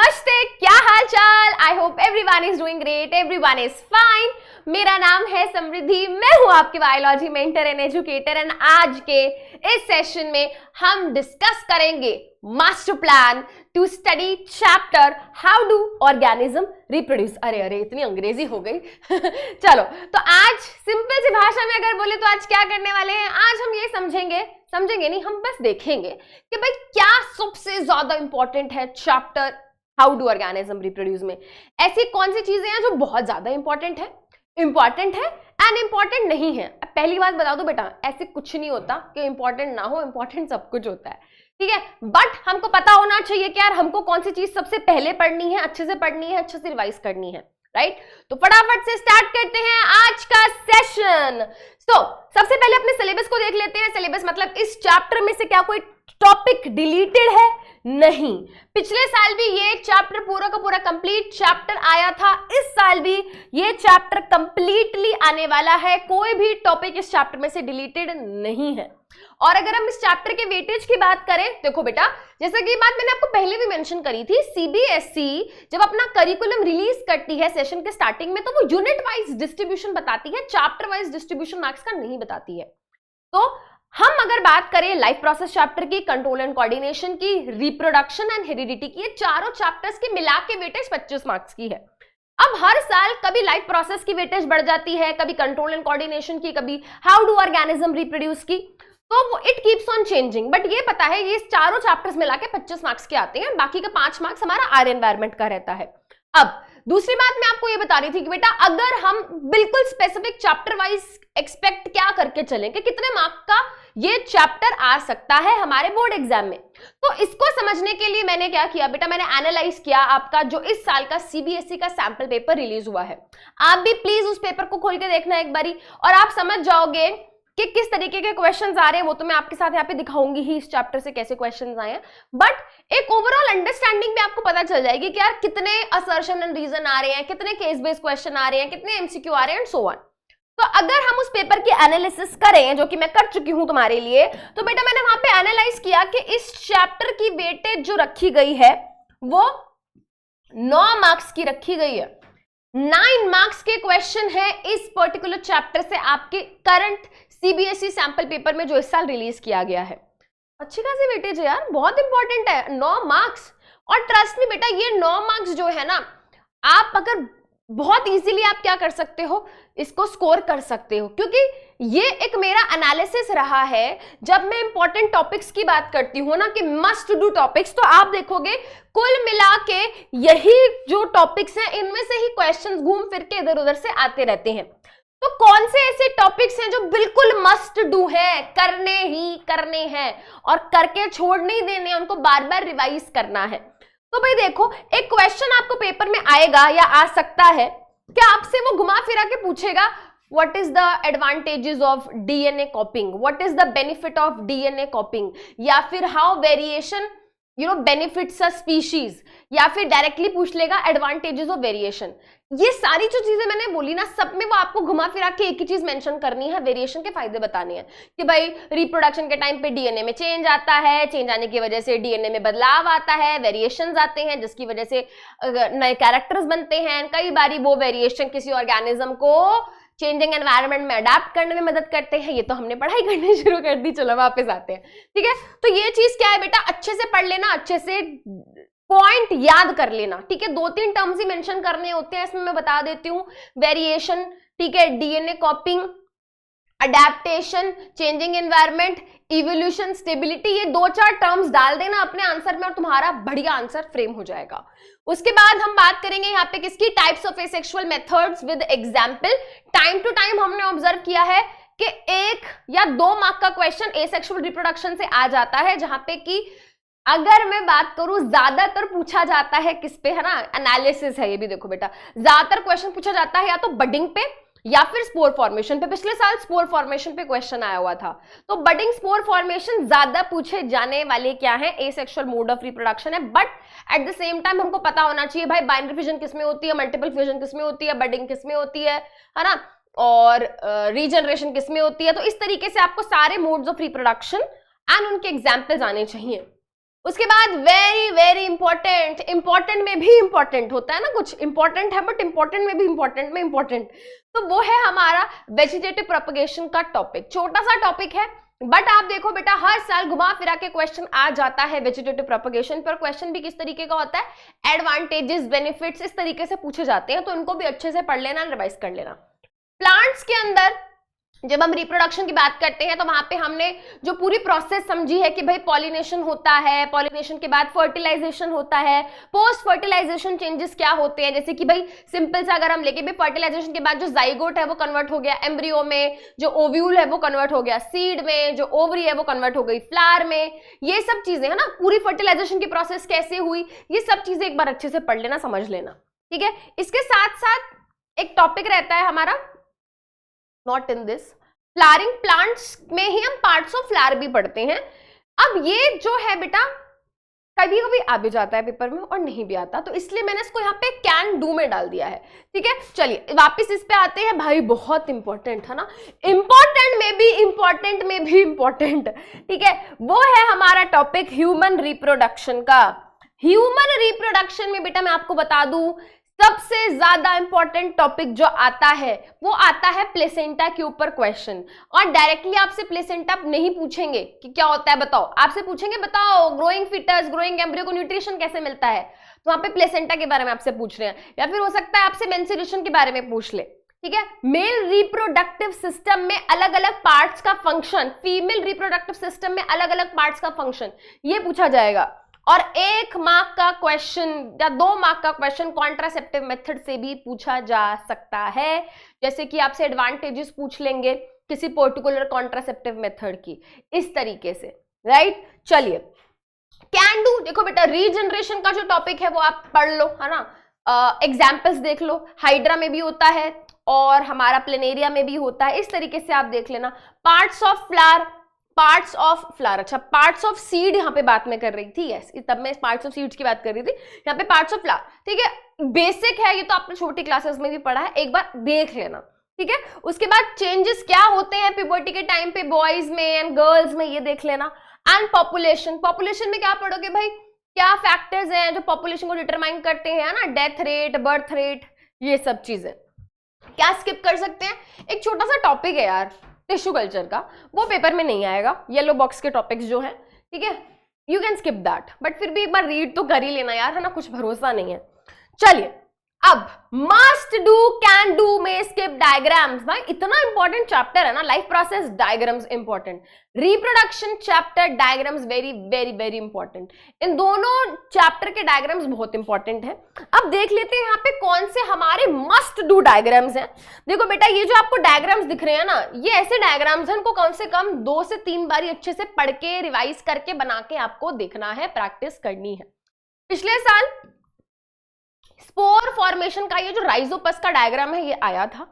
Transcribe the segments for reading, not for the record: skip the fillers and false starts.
नमस्ते, क्या हाल चाल। I hope everyone is doing great, everyone is fine. मेरा नाम है समृद्धि, मैं हूं आपकी biology mentor and educator. And आज के इस सेशन में हम डिस्कस करेंगे master plan to study chapter how do organism reproduce. अरे इतनी अंग्रेजी हो गई। चलो, तो आज सिंपल सी भाषा में अगर बोले तो आज क्या करने वाले हैं, आज हम ये समझेंगे नहीं, हम बस देखेंगे कि भाई क्या सबसे ज्यादा इंपॉर्टेंट है chapter how do organism reproduce में। ऐसी कौन सी चीजें हैं जो बहुत ज्यादा इंपॉर्टेंट है एंड इंपॉर्टेंट नहीं है। पहली बात बता दो बेटा, ऐसे कुछ नहीं होता कि इंपॉर्टेंट ना हो, इंपॉर्टेंट सब कुछ होता है, ठीक है। बट हमको पता होना चाहिए कि यार हमको कौन सी चीज सबसे पहले पढ़नी है, अच्छे से पढ़नी है, अच्छे से रिवाइज करनी है, राइट। तो फटाफट से स्टार्ट करते हैं आज का सेशन। सबसे पहले अपने सिलेबस को देख लेते हैं। सिलेबस मतलब इस चैप्टर में से क्या कोई टॉपिक डिलीटेड है? नहीं। पिछले साल भी ये चैप्टर पूरा का पूरा कंप्लीट चैप्टर आया था, इस साल भी ये चैप्टर कंप्लीटली आने वाला है। कोई भी टॉपिक इस चैप्टर में से डिलीटेड नहीं है। और अगर हम इस चैप्टर के वेटेज की बात करें, देखो बेटा, जैसे कि बात मैंने आपको पहले भी मेंशन करी थी, सीबीएसई जब अपना करिकुलम रिलीज करती है सेशन के स्टार्टिंग में, तो वो यूनिट वाइज डिस्ट्रीब्यूशन बताती है, चैप्टर वाइज डिस्ट्रीब्यूशन मार्क्स का नहीं बताती है। तो हम अगर बात करें लाइफ प्रोसेस चैप्टर की, कंट्रोल एंड कोऑर्डिनेशन की, रिप्रोडक्शन एंड हेरिडिटी की, ये चारों चैप्टर्स की मिला के वेटेज 25 मार्क्स की है। अब हर साल कभी लाइफ प्रोसेस की वेटेज बढ़ जाती है, कभी कंट्रोल एंड कोऑर्डिनेशन की, कभी हाउ डू ऑर्गेनिज्म रिप्रोड्यूस की, तो वो it keeps on changing. But ये पता है ये चारों चैप्टर्स मिला के 25 मार्क्स के आते हैं, बाकी का 5 मार्क्स हमारा आर एनवायरमेंट का रहता है। अब दूसरी बात मैं आपको ये बता रही थी कि बेटा अगर हम बिल्कुल स्पेसिफिक चैप्टर वाइज एक्सपेक्ट क्या करके चलें कि कितने मार्क का ये चैप्टर आ सकता है हमारे बोर्ड एग्जाम में, तो इसको समझने के लिए मैंने क्या किया बेटा, मैंने एनालाइज किया आपका जो इस साल का सीबीएसई का सैंपल पेपर रिलीज हुआ है। आप भी प्लीज उस पेपर को खोल के देखना एक बारी, और आप समझ जाओगे कि किस तरीके के क्वेश्चंस आ रहे हैं। वो तो मैं आपके साथ यहाँ पे दिखाऊंगी ही इस चैप्टर से कैसे क्वेश्चंस आए हैं, बट एक ओवरऑल अंडरस्टैंडिंग में आपको पता चल जाएगी कि यार कितने असर्शन एंड रीजन आ रहे हैं, कितने केस बेस्ड क्वेश्चन आ रहे हैं, कितने एमसीक्यू आ रहे हैं एंड सो ऑन। तो अगर हम उस पेपर की एनालिसिस करें, जो कि मैं कर चुकी हूं तुम्हारे लिए, तो बेटा मैंने वहां पे एनालाइज किया कि इस चैप्टर की वेटेज जो रखी गई है वो 9 मार्क्स की रखी गई है। 9 मार्क्स के क्वेश्चन है इस पर्टिकुलर चैप्टर से आपके करंट सीबीएसई सैंपल पेपर में जो इस साल रिलीज किया गया है। अच्छी खासी वेटेज है यार, बहुत इंपॉर्टेंट है 9 मार्क्स। और ट्रस्ट मी बेटा, ये 9 मार्क्स जो है ना, आप अगर बहुत इजीली आप क्या कर सकते हो, इसको स्कोर कर सकते हो, क्योंकि ये एक मेरा एनालिसिस रहा है। जब मैं इंपॉर्टेंट टॉपिक्स की बात करती हूँ ना कि मस्ट डू टॉपिक्स, तो आप देखोगे कुल मिला के यही जो टॉपिक्स हैं इनमें से ही क्वेश्चंस घूम फिर के इधर उधर से आते रहते हैं। तो कौन से ऐसे टॉपिक्स हैं जो बिल्कुल मस्ट डू है, करने ही करने हैं और करके छोड़ नहीं देने, उनको बार बार रिवाइज करना है। तो भाई देखो, एक क्वेश्चन आपको पेपर में आएगा या आ सकता है कि आपसे वो घुमा फिरा के पूछेगा what is the advantages of DNA कॉपिंग, what is the benefit of DNA कॉपिंग, या फिर how variation benefits a species, या फिर डायरेक्टली पूछ लेगा एडवांटेजेस ऑफ वेरिएशन। ये सारी जो चीजें मैंने बोली ना, सब में वो आपको घुमा फिरा के एक ही चीज मेंशन करनी है, वेरिएशन के फायदे बताने हैं कि भाई रिप्रोडक्शन के टाइम पे डीएनए में चेंज आता है, चेंज आने की वजह से डीएनए में बदलाव आता है, वेरिएशंस आते हैं जिसकी वजह से नए कैरेक्टर्स बनते हैं। कई बारी वो वेरिएशन किसी ऑर्गेनिज्म को चेंजिंग एनवायरनमेंट में अडेप्ट करने में मदद करते हैं। ये तो हमने पढ़ाई करनी शुरू कर दी, चलो वापस आते हैं, ठीक है। तो ये चीज क्या है बेटा, अच्छे से पढ़ लेना, अच्छे से पॉइंट याद कर लेना, ठीक है। 2-3 टर्म्स ही मेंशन करने होते हैं, इसमें मैं बता देती हूँ। वेरिएशन, ठीक है, DNA कॉपिंग, adaptation, changing environment, evolution, stability, ये 2-4 टर्म्स डाल देना अपने आंसर में और तुम्हारा बढ़िया आंसर फ्रेम हो जाएगा। उसके बाद हम बात करेंगे यहाँ पे किसकी, types of asexual methods with example. Time to time हमने ऑब्जर्व किया है कि 1 या 2 मार्क का क्वेश्चन एसेक्सुअल रिप्रोडक्शन से आ जाता है, जहां पे कि अगर मैं बात करूं ज्यादातर पूछा जाता है किस पे, है ना, एनालिसिस है ये भी। देखो बेटा, ज्यादातर क्वेश्चन पूछा जाता है या तो बडिंग पे या फिर स्पोर फॉर्मेशन पे। पिछले साल स्पोर फॉर्मेशन पे क्वेश्चन आया हुआ था, तो बडिंग स्पोर फॉर्मेशन ज्यादा पूछे जाने वाले क्या है, एसेक्सुअल मोड ऑफ रिप्रोडक्शन है। But at the same time हमको पता होना चाहिए भाई बाइनरी फिजन किसमें होती है, मल्टीपल फिजन किसमें होती है, बडिंग किसमें होती है ना, और रीजनरेशन किसमें होती है। तो इस तरीके से आपको सारे मोड्स ऑफ रिप्रोडक्शन एंड उनके एग्जाम्पल्स आने चाहिए। उसके बाद वेरी वेरी इंपॉर्टेंट, इंपॉर्टेंट में भी इंपॉर्टेंट होता है ना, कुछ इंपॉर्टेंट है बट इंपॉर्टेंट में भी इंपॉर्टेंट में इंपॉर्टेंट, तो वो है हमारा वेजिटेटिव प्रोपगेशन का टॉपिक। छोटा सा टॉपिक है बट आप देखो बेटा हर साल घुमा फिरा के क्वेश्चन आ जाता है वेजिटेटिव प्रोपगेशन पर। क्वेश्चन भी किस तरीके का होता है, एडवांटेजेस बेनिफिट्स इस तरीके से पूछे जाते हैं, तो इनको भी अच्छे से पढ़ लेना, रिवाइज कर लेना। प्लांट्स के अंदर जब हम रिप्रोडक्शन की बात करते हैं तो वहां पे हमने जो पूरी प्रोसेस समझी है कि भाई पॉलिनेशन होता है, पॉलिनेशन के बाद फर्टिलाइजेशन होता है, पोस्ट फर्टिलाइजेशन चेंजेस क्या होते हैं, जैसे कि भाई सिंपल सा अगर हम लेके भाई फर्टिलाइजेशन के बाद जो जाइगोट है वो कन्वर्ट हो गया एम्ब्रियो में, जो ओव्यूल है वो कन्वर्ट हो गया सीड में, जो ओवरी है वो कन्वर्ट हो गई फ्लावर में, ये सब चीजें है ना, पूरी फर्टिलाइजेशन की प्रोसेस कैसे हुई, ये सब चीजें एक बार अच्छे से पढ़ लेना, समझ लेना, ठीक है। इसके साथ साथ एक टॉपिक रहता है हमारा, not in this, flowering plants में ही हम पार्ट्स ऑफ फ्लावर भी पढ़ते हैं। अब ये जो है बेटा कभी कभी आ भी जाता है पेपर में और नहीं भी आता, तो इसलिए मैंने इसको यहाँ पे कैन डू में डाल दिया है, ठीक है। चलिए वापस इस पे आते हैं भाई, बहुत इंपॉर्टेंट है ना, इंपॉर्टेंट में भी इंपॉर्टेंट में भी इंपॉर्टेंट, ठीक है, वो है हमारा टॉपिक ह्यूमन रिप्रोडक्शन का। ह्यूमन रिप्रोडक्शन में बेटा मैं आपको बता दूं सबसे ज्यादा इंपॉर्टेंट टॉपिक जो आता है वो आता है प्लेसेंटा के ऊपर क्वेश्चन, और डायरेक्टली आपसे प्लेसेंटा नहीं पूछेंगे कि क्या होता है बताओ, आपसे पूछेंगे बताओ ग्रोइंग फीटस, ग्रोइंग एम्ब्रियो को न्यूट्रिशन कैसे मिलता है, तो वहां पे प्लेसेंटा के बारे में आपसे पूछ रहे हैं, या फिर हो सकता है आपसे मेंस्ट्रुएशन के बारे में पूछ ले, ठीक है। मेल रिप्रोडक्टिव सिस्टम में अलग अलग पार्ट्स का फंक्शन, फीमेल रिप्रोडक्टिव सिस्टम में अलग अलग पार्ट्स का फंक्शन, ये पूछा जाएगा। और 1 मार्क का क्वेश्चन या 2 मार्क का क्वेश्चन कॉन्ट्रासेप्टिव मेथड से भी पूछा जा सकता है, जैसे कि आपसे एडवांटेजेस पूछ लेंगे किसी पर्टिकुलर कॉन्ट्रासेप्टिव मेथड की, इस तरीके से, राइट। चलिए कैन डू, देखो बेटा रीजनरेशन का जो टॉपिक है वो आप पढ़ लो, है ना, एग्जाम्पल्स देख लो, हाइड्रा में भी होता है और हमारा प्लेनेरिया में भी होता है, इस तरीके से आप देख लेना। Parts of flower, parts of flower, अच्छा पार्ट्स ऑफ सीड यहाँ पे बात मैं कर रही थी, यस तब मैं पार्ट्स ऑफ सीड्स की बात कर रही थी, यहाँ पे पार्ट्स ऑफ फ्लावर, ठीक है, बेसिक है ये तो आपने छोटी क्लासेस में भी पढ़ा है, एक बार देख लेना, ठीक है। उसके बाद चेंजेस क्या होते हैं प्यूबर्टी के टाइम पे बॉयज में एंड गर्ल्स में, ये देख लेना। एंड पॉपुलेशन, पॉपुलेशन में क्या पढ़ोगे भाई, क्या फैक्टर्स हैं जो पॉपुलेशन को डिटरमाइन करते हैं ना, डेथ रेट, बर्थ रेट, ये सब चीजें। क्या स्किप कर सकते हैं, एक छोटा सा टॉपिक है यार टिश्यू कल्चर का, वो पेपर में नहीं आएगा, येलो बॉक्स के टॉपिक्स जो हैं, ठीक है, you can skip that, but फिर भी एक बार रीड तो कर ही लेना यार, है ना, कुछ भरोसा नहीं है। चलिए अब मस्ट डू कैन डू में स्किप डायग्राम्स, भाई इतना इंपॉर्टेंट चैप्टर है ना, life process diagrams important, reproduction chapter diagrams very very very important, इन दोनों चैप्टर के डायग्राम्स बहुत इंपॉर्टेंट है। अब देख लेते हैं यहाँ पे कौन से हमारे मस्ट डू डायग्राम्स हैं। देखो बेटा ये जो आपको डायग्राम्स दिख रहे हैं ना, ये ऐसे डायग्राम्स हैं, इनको कम से कम 2 से 3 बारी अच्छे से पढ़ के रिवाइज करके बना के आपको देखना है, प्रैक्टिस करनी है। पिछले साल स्पोर फॉर्मेशन का ये जो राइजोपस का डायग्राम है ये आया था,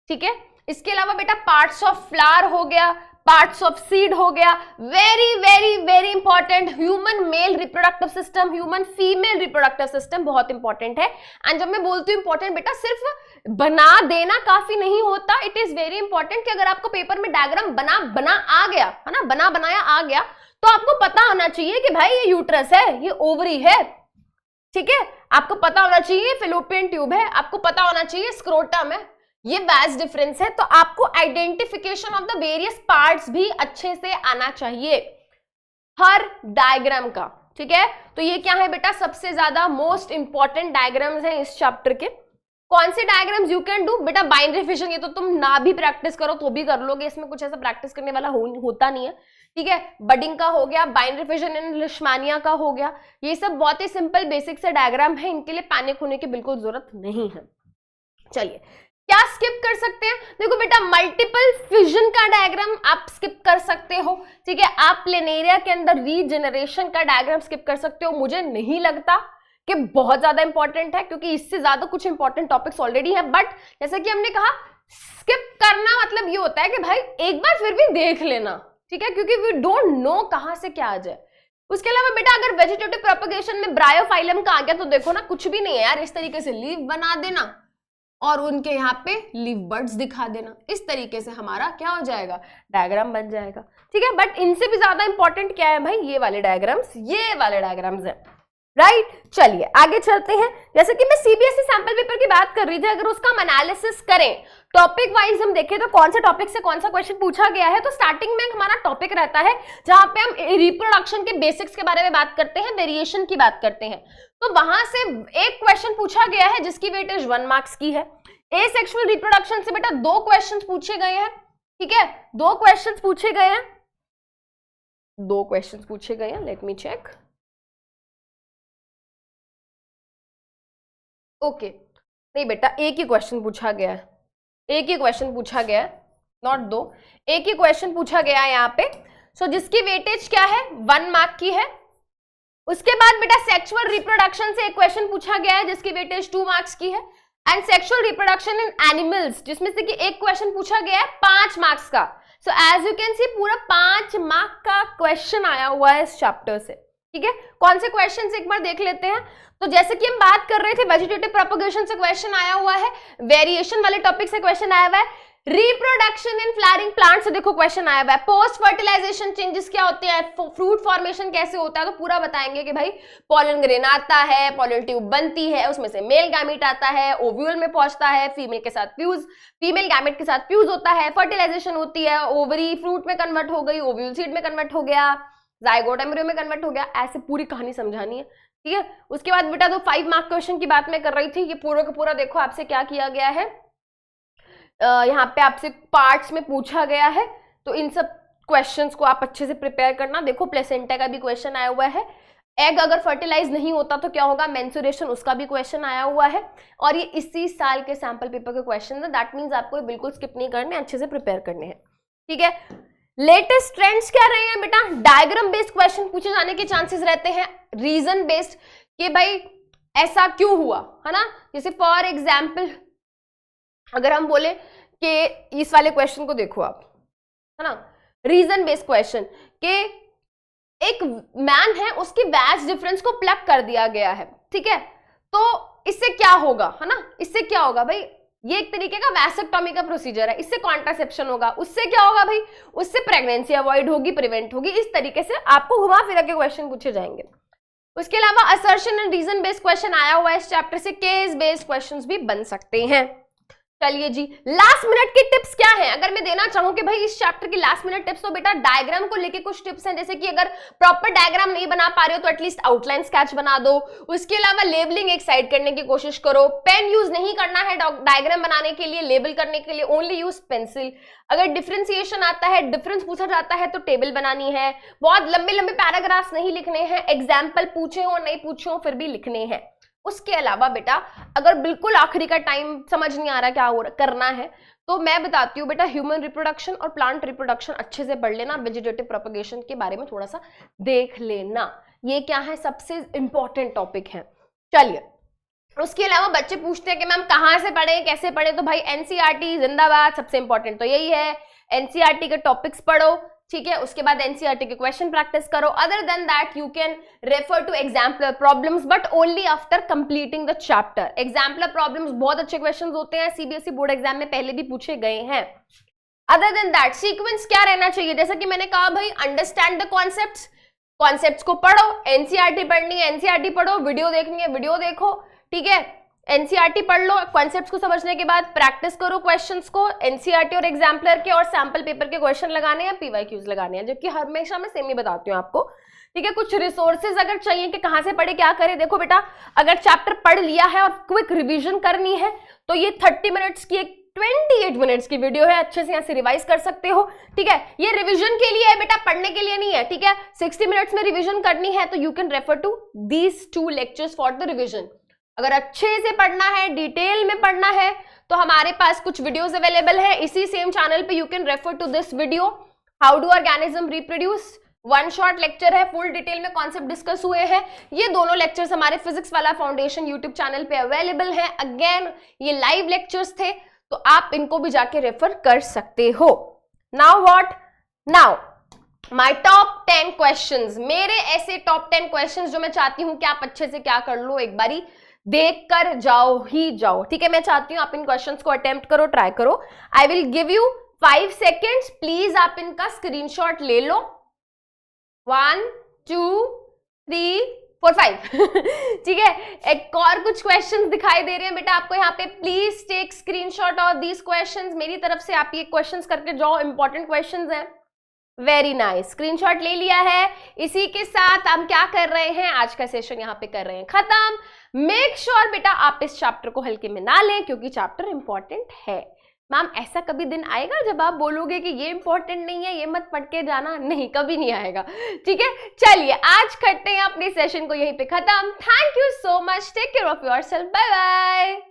ठीक है। इसके अलावा बेटा पार्ट्स ऑफ फ्लावर हो गया, पार्ट्स ऑफ सीड हो गया, very very very important human male reproductive system, human female reproductive system बहुत इंपॉर्टेंट है। एंड जब मैं बोलती हूँ इंपॉर्टेंट बेटा सिर्फ बना देना काफी नहीं होता, इट इज वेरी इंपॉर्टेंट कि अगर आपको पेपर में डायग्राम बना आ गया है ना, बनाया आ गया, तो आपको पता होना चाहिए कि भाई ये यूट्रस है, ये ओवरी है, ठीक है, आपको पता होना चाहिए फेलोपियन ट्यूब है, आपको पता होना चाहिए स्क्रोटम है, ये वास डिफरेंस है, तो आपको identification of the various parts भी अच्छे से आना चाहिए हर डायग्राम का, ठीक है। तो ये क्या है बेटा, सबसे ज्यादा मोस्ट इंपॉर्टेंट डायग्राम्स हैं इस चैप्टर के। कौन से डायग्राम्स यू कैन डू बेटा, बाइनरी फिशन, ये तो तुम ना भी प्रैक्टिस करो तो भी कर लोगे, इसमें कुछ ऐसा प्रैक्टिस करने वाला होता नहीं है, ठीक है। बडिंग का हो गया, बाइनरी फिशन एंड लिशमानिया का हो गया, ये सब बहुत ही सिंपल बेसिक से डायग्राम है, इनके लिए पैनिक होने की बिल्कुल जरूरत नहीं है। चलिए क्या स्किप कर सकते हैं, देखो बेटा मल्टीपल फिजन का डायग्राम आप स्किप कर सकते हो, ठीक है। आप प्लेनेरिया के अंदर रीजनरेशन का डायग्राम स्किप कर सकते हो, मुझे नहीं लगता कि बहुत ज्यादा इंपॉर्टेंट है, क्योंकि इससे ज्यादा कुछ इंपॉर्टेंट टॉपिक्स ऑलरेडी है, बट जैसे कि हमने कहा स्किप करना मतलब ये होता है कि भाई एक बार फिर भी देख लेना, ठीक है, क्योंकि वी डोंट नो कहां से क्या आ जाए। उसके अलावा बेटा अगर वेजिटेटिव प्रोपगेशन में ब्रायोफाइलम का आ गया तो देखो ना, कुछ भी नहीं है यार, इस तरीके से लीव बना देना, और उनके यहाँ पे लीव बर्ड्स दिखा देना। इस तरीके से हमारा क्या हो जाएगा, डायग्राम बन जाएगा। ठीक है, बट इनसे भी ज्यादा इंपॉर्टेंट क्या है भाई, ये वाले डायग्राम्स है, राइट। चलिए आगे चलते हैं। जैसे कि मैं सीबीएसई सैंपल पेपर की बात कर रही थी, अगर उसका हम एनालिसिस करें टॉपिक वाइज हम देखें तो कौन से टॉपिक से कौन सा क्वेश्चन पूछा गया है, तो स्टार्टिंग में हमारा टॉपिक रहता है जहां पे हम रिप्रोडक्शन के बेसिक्स के बारे में बात करते हैं, वेरिएशन की बात करते हैं। तो वहां से एक क्वेश्चन पूछा गया है जिसकी वेटेज 1 मार्क्स की है। ए सेक्सुअल रिप्रोडक्शन से बेटा 2 क्वेश्चन पूछे गए हैं। ठीक है, 2 क्वेश्चन पूछे गए हैं, लेट मी चेक। ओके, नहीं बेटा एक ही क्वेश्चन पूछा गया है, नॉट 2, एक ही क्वेश्चन पूछा गया है यहाँ पे। सो जिसकी वेटेज क्या है, 1 मार्क की है। उसके बाद बेटा सेक्सुअल रिप्रोडक्शन से एक क्वेश्चन पूछा गया है जिसकी वेटेज 2 मार्क्स की है। And sexual reproduction in animals जिसमें से कि एक क्वेश्चन पूछा गया है 5 मार्क्स का। So as you can see पूरा 5 मार्क का क्वेश्चन आया हुआ है इस चैप्टर से। ठीक है, कौन से क्वेश्चन एक बार देख लेते हैं। तो जैसे कि हम बात कर रहे थे वेजिटेटिव प्रोपगेशन से क्वेश्चन आया हुआ है, वेरिएशन वाले टॉपिक से क्वेश्चन आया हुआ है, रिप्रोडक्शन इन फ्लावरिंग प्लांट से देखो क्वेश्चन आया हुआ है, पोस्ट फर्टिलाइजेशन चेंजेस क्या होते हैं, फ्रूट फॉर्मेशन कैसे होता है, तो पूरा बताएंगे कि भाई पॉलन ग्रेन आता है, पॉलन ट्यूब बनती है, उसमें से मेल गैमेट आता है, ओव्यूल में पहुंचता है, फीमेल गैमेट के साथ फ्यूज होता है, फर्टिलाइजेशन होती है, ओवरी फ्रूट में कन्वर्ट हो गई, ओव्यूल सीड में कन्वर्ट हो गया, जाइगोट एम्ब्रियो में कन्वर्ट हो गया। ऐसे पूरी कहानी समझानी है। ठीक है, उसके बाद बेटा तो 5 मार्क क्वेश्चन की बात मैं कर रही थी, ये पूरा का पूरा देखो आपसे क्या किया गया है, यहाँ पे आपसे पार्ट्स में पूछा गया है। तो इन सब क्वेश्चंस को आप अच्छे से प्रिपेयर करना। देखो प्लेसेंटा का भी क्वेश्चन आया हुआ है, एग अगर फर्टिलाइज नहीं होता तो क्या होगा, मेंस्ट्रुएशन, उसका भी क्वेश्चन आया हुआ है। और ये इसी साल के सैंपल पेपर के क्वेश्चन है, दैट मीन्स आपको बिल्कुल स्किप नहीं करने, अच्छे से प्रिपेयर करने हैं। ठीक है, लेटेस्ट ट्रेंड्स क्या रहे हैं बेटा, डायग्राम बेस्ड क्वेश्चन पूछे जाने के चांसेस रहते हैं, रीजन बेस्ड कि भाई ऐसा क्यों हुआ, है ना। जैसे फॉर एग्जाम्पल अगर हम बोले कि इस वाले क्वेश्चन को देखो आप, है ना, रीजन बेस्ड क्वेश्चन कि एक मैन है, उसकी वैज डिफरेंस को प्लग कर दिया गया है। ठीक है, तो इससे क्या होगा, है ना, इससे क्या होगा भाई, ये एक तरीके का वैसेक्टोमी का प्रोसीजर है, इससे कॉन्ट्रासेप्शन होगा, उससे क्या होगा भाई, उससे प्रेगनेंसी अवॉइड होगी, प्रिवेंट होगी। इस तरीके से आपको घुमा फिरा के क्वेश्चन पूछे जाएंगे। उसके अलावा assertion and reason based question आया हुआ है इस चैप्टर से, केस बेस्ड क्वेश्चंस भी बन सकते हैं। चलिए जी, लास्ट मिनट की टिप्स क्या है, अगर मैं देना चाहूं कि भाई इस चैप्टर की लास्ट मिनट टिप्स, तो बेटा डायग्राम को लेके कुछ टिप्स हैं। जैसे कि अगर प्रॉपर डायग्राम नहीं बना पा रहे हो तो एटलीस्ट आउटलाइन स्केच बना दो। उसके अलावा लेबलिंग एक साइड करने की कोशिश करो, पेन यूज नहीं करना है डायग्राम बनाने के लिए, लेबल करने के लिए ओनली यूज पेंसिल। अगर डिफरेंशिएशन आता है, डिफरेंस पूछा जाता है तो टेबल बनानी है, बहुत लंबे लंबे पैराग्राफ्स नहीं लिखने हैं, एग्जाम्पल पूछे हो नहीं पूछे हो फिर भी लिखने हैं। उसके अलावा बेटा अगर बिल्कुल आखिरी का टाइम समझ नहीं आ रहा क्या करना है, तो मैं बताती हूँ बेटा ह्यूमन रिप्रोडक्शन और प्लांट रिप्रोडक्शन अच्छे से पढ़ लेना, वेजिटेटिव प्रोपगेशन के बारे में थोड़ा सा देख लेना, ये क्या है सबसे इंपॉर्टेंट टॉपिक है। चलिए, उसके अलावा बच्चे पूछते हैं कि मैम कहाँ से पढ़े, कैसे पढ़े, तो भाई एनसीईआरटी जिंदाबाद, सबसे इंपॉर्टेंट तो यही है, एनसीईआरटी के टॉपिक्स पढ़ो। ठीक है, उसके बाद एनसीईआरटी के क्वेश्चन प्रैक्टिस करो। Other than that you can refer to exemplar problems, but only after completing the chapter. Exemplar problems बहुत अच्छे क्वेश्चंस होते हैं, सीबीएसई बोर्ड एग्जाम में पहले भी पूछे गए हैं। अदर देन दैट सीक्वेंस क्या रहना चाहिए, जैसा कि मैंने कहा भाई अंडरस्टैंड द कॉन्सेप्ट्स को पढ़ो, एनसीईआरटी पढ़नी है एनसीईआरटी पढ़ो, वीडियो देखनी है वीडियो देखो। ठीक है, एनसीईआरटी पढ़ लो, कॉन्सेप्ट्स को समझने के बाद प्रैक्टिस करो क्वेश्चंस को, एनसीईआरटी और एग्जाम्पलर के और सैंपल पेपर के क्वेश्चन लगाने हैं, पीवाईक्यूज लगाने हैं, जो कि हमेशा मैं सेम ही बताती हूँ आपको। ठीक है, कुछ रिसोर्सेज अगर चाहिए कि कहाँ से पढ़े क्या करें, देखो बेटा अगर चैप्टर पढ़ लिया है और क्विक रिविजन करनी है तो ये 30 मिनट्स की एक 28 मिनट्स की वीडियो है, अच्छे से यहाँ से रिवाइज कर सकते हो। ठीक है, ये रिवीजन के लिए है बेटा, पढ़ने के लिए नहीं है। ठीक है, 60 मिनट्स में रिवीजन करनी है तो you can refer to these 2 lectures for the revision. अगर अच्छे से पढ़ना है, डिटेल में पढ़ना है, तो हमारे पास कुछ वीडियोस अवेलेबल है इसी सेम चैनल पे, you can refer to this video, how do organism reproduce, 1 short lecture है, फुल डिटेल में कॉन्सेप्ट डिस्कस हुए हैं। ये दोनों लेक्चर्स हमारे फिजिक्स वाला फाउंडेशन यूट्यूब चैनल पे अवेलेबल है। अगेन ये लाइव लेक्चर्स थे, तो आप इनको भी जाके रेफर कर सकते हो। Now what, now my top 10 questions, मेरे ऐसे टॉप 10 क्वेश्चंस जो मैं चाहती हूं कि आप अच्छे से क्या कर लो, एक बारी देख कर जाओ ही जाओ, ठीक है। मैं चाहती हूं आप इन क्वेश्चंस को अटेम्प्ट करो, ट्राई करो। I will give you 5 seconds, please आप इनका स्क्रीनशॉट ले लो। 1 2 3 4 5 ठीक है। एक और कुछ क्वेश्चंस दिखाई दे रहे हैं बेटा आपको यहाँ पे, please take screenshot of these questions. मेरी तरफ से आप ये क्वेश्चंस करके जाओ, इंपॉर्टेंट क्वेश्चंस हैं। वेरी नाइस, स्क्रीनशॉट ले लिया है। इसी के साथ हम क्या कर रहे हैं, आज का सेशन यहाँ पे कर रहे हैं खत्म। मेक श्योर बेटा आप इस चैप्टर को हल्के में ना लें, क्योंकि चैप्टर इंपॉर्टेंट है। मैम ऐसा कभी दिन आएगा जब आप बोलोगे कि ये इंपॉर्टेंट नहीं है, ये मत पढ़ के जाना? नहीं, कभी नहीं आएगा, ठीक है। चलिए आज करते हैं अपने सेशन को यहीं पे खत्म। Thank you so much, take care of yourself, bye bye.